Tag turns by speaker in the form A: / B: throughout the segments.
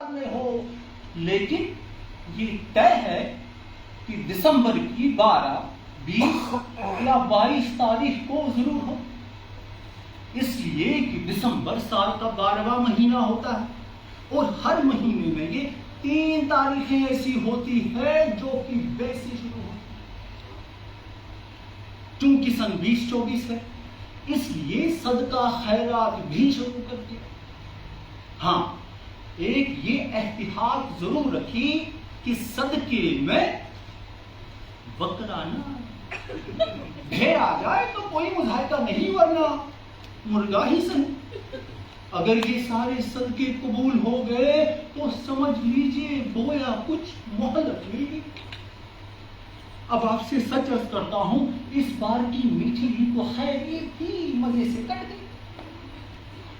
A: بعد میں ہو، لیکن یہ طے ہے کہ دسمبر کی 12، 20 یا 22 تاریخ کو ضرور ہو، اس لیے کہ دسمبر سال کا 12واں مہینہ ہوتا ہے اور ہر مہینے میں یہ 3 تاریخیں ایسی ہوتی ہے جو کہ بے سے شروع ہوتی ہے۔ چونکہ سن 2024 ہے، اس لیے صدقہ خیرات بھی شروع کر دیا۔ ہاں، ایک یہ احتیاط ضرور رکھی کہ صدقے میں بکرا نہ ڈھیر آ جائے تو کوئی مذائقہ نہیں، ورنہ مرغا ہی صحیح۔ اگر یہ سارے صدقے قبول ہو گئے تو سمجھ لیجئے گویا کچھ مہلت مل گئی۔ اب آپ سے سچ عرض کرتا ہوں، اس بار کی میٹھی عید تو خیر عید تھی، مزے سے کٹ گئی،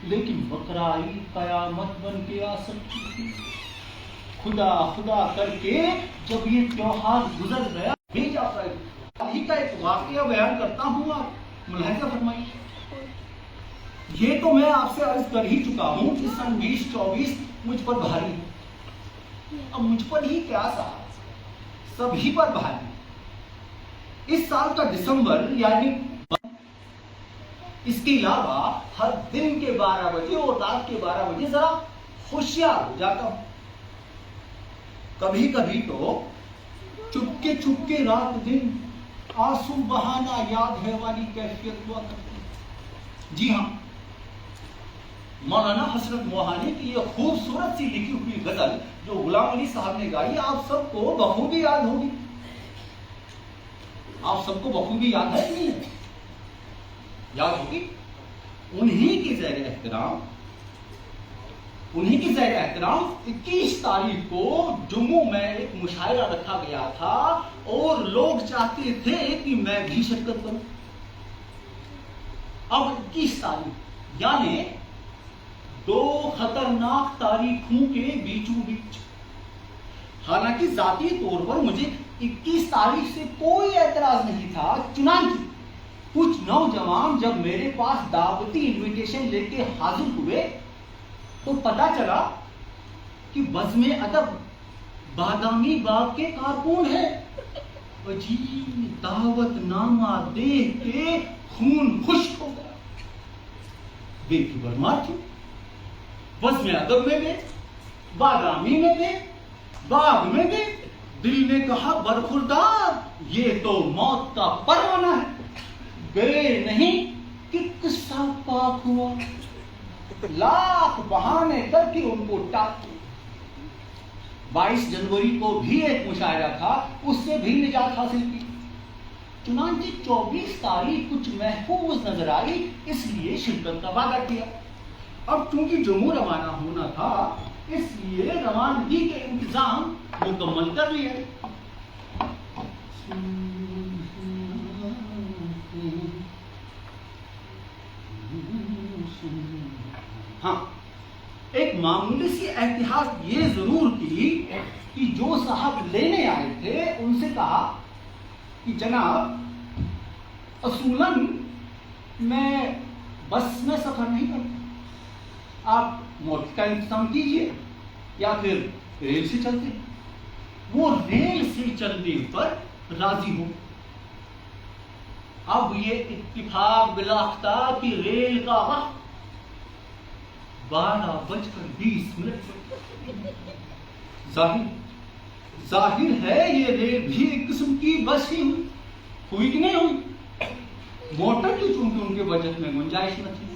A: لیکن بقرہ عید قیامت بن کے آ سکتی تھی۔ خدا خدا کر کے جب یہ تیوہار گزر گیا، بھیجا ہی کا ایک واقعہ بیان کرتا ہوں، آپ ملاحظہ فرمائیے۔ یہ تو میں آپ سے عرض کر ہی چکا ہوں کہ سن 2024 مجھ پر بھاری ہے۔ اب مجھ پر ہی کیا صاحب، سبھی پر بھاری۔ اس سال کا دسمبر یعنی اس کے علاوہ ہر دن کے 12 بجے اور رات کے 12 بجے ذرا ہوشیار ہو جاتا ہوں۔ کبھی کبھی تو چپکے رات دن آنسو بہانا یاد ہے والی کیفیت ہوا کرتی ہے۔ جی ہاں، مولانا حسرت موہانی کی یہ خوبصورت سی لکھی ہوئی غزل جو غلام علی صاحب نے گائی، آپ سب کو بخوبی یاد ہوگی۔ آپ سب کو بخوبی یاد ہے نہیں ہے؟ یاد ہوگی۔ انہی کی زیر احترام 21 تاریخ کو جموں میں ایک مشاعرہ رکھا گیا تھا اور لوگ چاہتے تھے کہ میں بھی شرکت کروں۔ اب 21 تاریخ یعنی 2 خطرناک تاریخوں کے بیچوں بیچ۔ حالانکہ ذاتی طور پر مجھے 21 تاریخ سے کوئی اعتراض نہیں تھا، چنانچہ کچھ نوجوان جب میرے پاس دعوتی انویٹیشن لے کے حاضر ہوئے تو پتا چلا کہ بزم ادب بادامی باغ کے کارکن ہیں۔ عجیب دعوت نامہ دیکھ کے خون خشک ہو گیا۔ بے خبر مار تھی، بزم ادب میں گئے، بادامی میں گئے، باغ میں گئے، دل نے کہا برخوردار یہ تو موت کا پروانہ ہے۔ گئے نہیں کہ قصہ پاک ہوا، لاکھ بہانے کر کے ان کو ٹاک کیا۔ 22 جنوری کو بھی ایک مشاعرہ تھا، اس سے بھی نجات حاصل کی۔ چنانچہ 24 تاریخ کچھ محفوظ نظر آئی، اس لیے شرکت کا وعدہ کیا۔ اب چونکہ جموں روانہ ہونا تھا، اس لیے روانگی کے انتظام مکمل کر لیا۔ ہاں، ایک معمولی سی احتیاط یہ ضرور کی کہ جو صاحب لینے آئے تھے ان سے کہا کہ جناب اصولاً میں بس میں سفر نہیں کرتا، آپ موٹر کا انتظام کیجئے یا پھر ریل سے چلتے۔ وہ ریل سے چلنے پر راضی ہو۔ اب یہ اتفاق بلاختہ کہ ریل کا وقت 12:20 ظاہر ہے یہ ریل بھی ایک قسم کی بس ہی ہوئی کہ نہیں ہوئی۔ موٹر کی چونکہ ان کے بجٹ میں گنجائش نہ تھی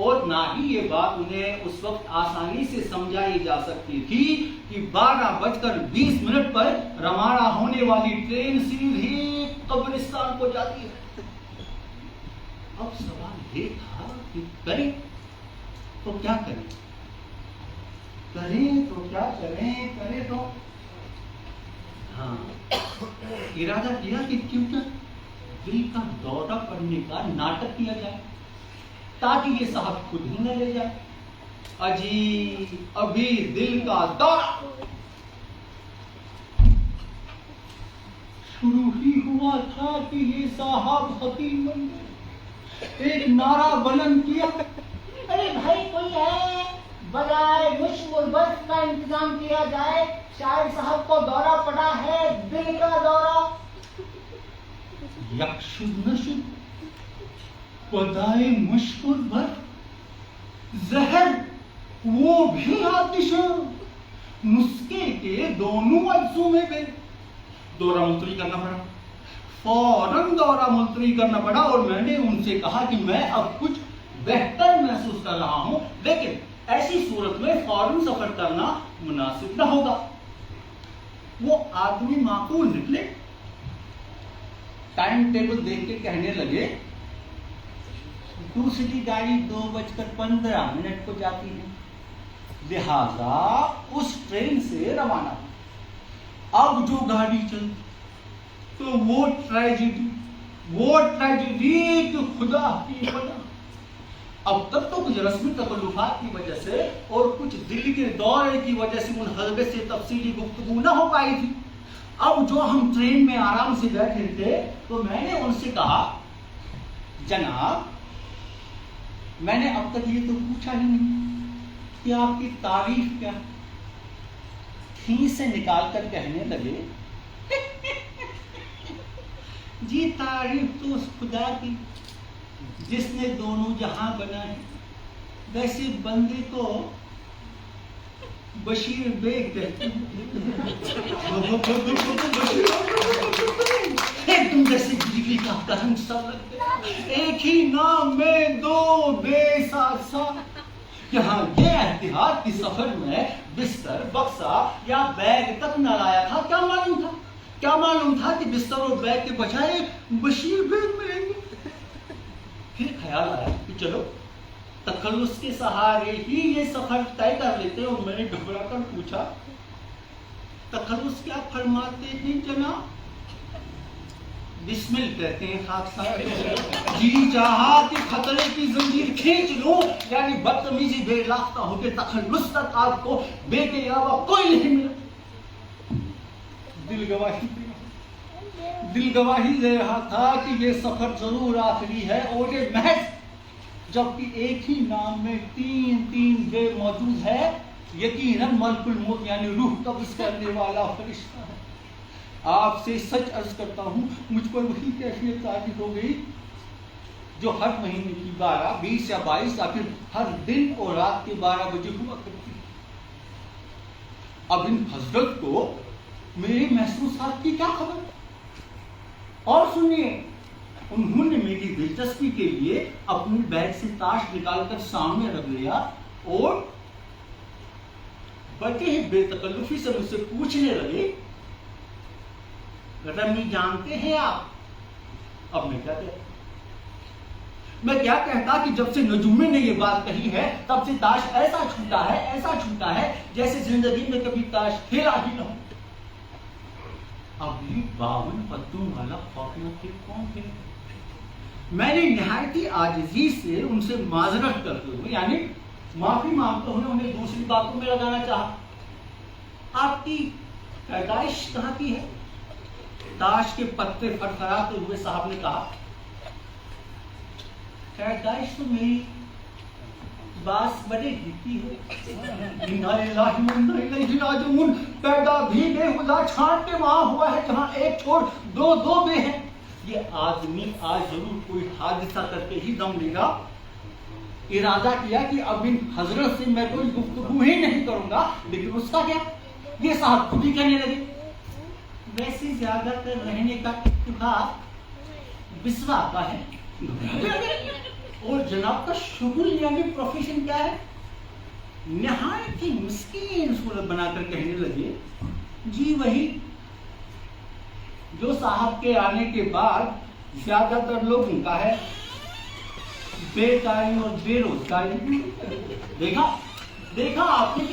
A: اور نہ ہی یہ بات انہیں اس وقت آسانی سے سمجھائی جا سکتی تھی کہ 12:20 پر روانہ ہونے والی ٹرین سیدھی قبرستان کو جاتی ہے۔ اب سوال یہ تھا کہ کریں تو کیا کریں، کریں تو کیا کریں، کریں تو ہاں ارادہ کیا کہ کیوں نہ دل کا دورہ پڑنے کا ناٹک کیا جائے تاکہ یہ صاحب خود ہی نہ لے جائے۔ اجی ابھی دل کا دورہ شروع ہی ہوا تھا کہ یہ صاحب حکیم بن گئے۔ ایک نعرہ بلند کیا، ارے بھائی کوئی ہے، بجائے مشکل برف کا انتظام کیا جائے. شاعر صاحب کو دورہ پڑا ہے, دل کا دورہ. یکشد نشد بدائے مشکل برف, زہر وہ بھی آتش, نسخے کے دونوں اجزوں میں بے. دورہ ملتوی کرنا پڑا, فوراً دورہ ملتوی کرنا پڑا, اور میں نے ان سے کہا کہ میں اب کچھ بہتر محسوس کر رہا ہوں, لیکن ایسی صورت میں فوراً سفر کرنا مناسب نہ ہوگا. وہ آدمی معقول نکلے, ٹائم ٹیبل دیکھ کے کہنے لگے دوسری گاڑی 2:15 کو جاتی ہے, لہذا اس ٹرین سے روانہ. اب جو گاڑی چلتی تو وہ ٹریجڈی کہ خدا کی خدا. اب تک تو کچھ رسمی تکلفات کی وجہ سے اور کچھ دل کے دورے کی وجہ سے ان حلقے سے تفصیلی گفتگو نہ ہو پائی تھی. اب جو ہم ٹرین میں آرام سے بیٹھے تھے تو میں نے ان سے کہا, جناب میں نے اب تک یہ تو پوچھا ہی نہیں کہ آپ کی تعریف کیا. کھینچ سے نکال کر کہنے لگے جی تعریف تو اس خدا کی جس نے دونوں جہاں بنائے, ویسے بندے کو بشیر بیگ کہتے ہیں. ایک تم جیسے بجلی کا کرنٹ سب لگتے, ایک ہی نام میں دو بے ساتھ ساتھ. یہاں یہ احتیاط کی سفر میں بستر بکسا یا بیگ تک نہ لایا تھا. کیا معلوم تھا کہ بستر اور بیگ کے بجائے بشیر بیگ ملیں گے. پھر خیال آیا کہ چلو تخلص کے سہارے ہی یہ سفر طے کر لیتے, اور میں نے گھبرا کر پوچھا تخلص کیا فرماتے ہیں جناب. بسمل کہتے ہیں خاک صاحب. جی چاہا کہ خطرے کی زنجیر کھینچ لوں, یعنی بدتمیزی بے لاختہ ہو کے تخلص تک آپ کو بے کے علاوہ کوئی نہیں ملا. دل گواہی دے رہا تھا کہ یہ سفر ضرور آخری ہے, اور یہ محض جبکہ ایک ہی نام میں تین بے موجود ہے, یقیناً ملک الموت یعنی روح قبض کرنے والا فرشتہ ہے. آپ سے سچ عرض کرتا ہوں مجھ پر وہی کیفیت طاری ہو گئی جو ہر مہینے کی 12, 20 یا 22 یا پھر ہر دن اور رات کے 12 بجے ہوا کرتی. اب ان حضرت کو میرے محسوسات کی کیا خبر. اور سنیے, انہوں نے میری دلچسپی کے لیے اپنی بیگ سے تاش نکال کر سامنے رکھ لیا اور بڑے ہی بے تکلفی سے مجھ سے پوچھنے لگے رمی جانتے ہیں آپ. اب میں کیا کہتا کہ جب سے نجومی نے یہ بات کہی ہے تب سے تاش ایسا چھوٹا ہے جیسے زندگی میں کبھی تاش کھیلا ہی نہ ہو. اب یہ 52 پتوں والا خوفناک کھیل کون کھیلے. میں نے نہایتی عاجزی سے ان سے معذرت کرتے ہوئے یعنی معافی مانگتے ہوئے انہیں دوسری باتوں میں لگانا چاہا. آپ کی پیدائش کہاں کی ہے. تاش کے پتے فرفراتے ہوئے صاحب نے کہا پیدائش تو میری باس بڑے کی ہے. پیدا بھی بے خدا چھانٹ کے وہاں ہوا ہے جہاں ایک چھوڑ دو بے ہیں. یہ آدمی آج ضرور کوئی حادثہ کر کے ہی دم لے گا. ارادہ کیا کہ اب ان حضرت سے میں کوئی گفتگو ہی نہیں کروں گا, لیکن اس کا کیا, یہ صاحب خود ہی کہنے لگے ویسے زیادہ تر رہنے کا اتفاق بسوا کا ہے. اور جناب کا شغل یعنی پروفیشن کیا ہے. نہایت ہی مسکین صورت بنا کر کہنے لگے جی وہی جو صاحب کے آنے کے بعد زیادہ تر لوگوں کا ہے, بیکاری اور بے روزگاری. دیکھا آپ نے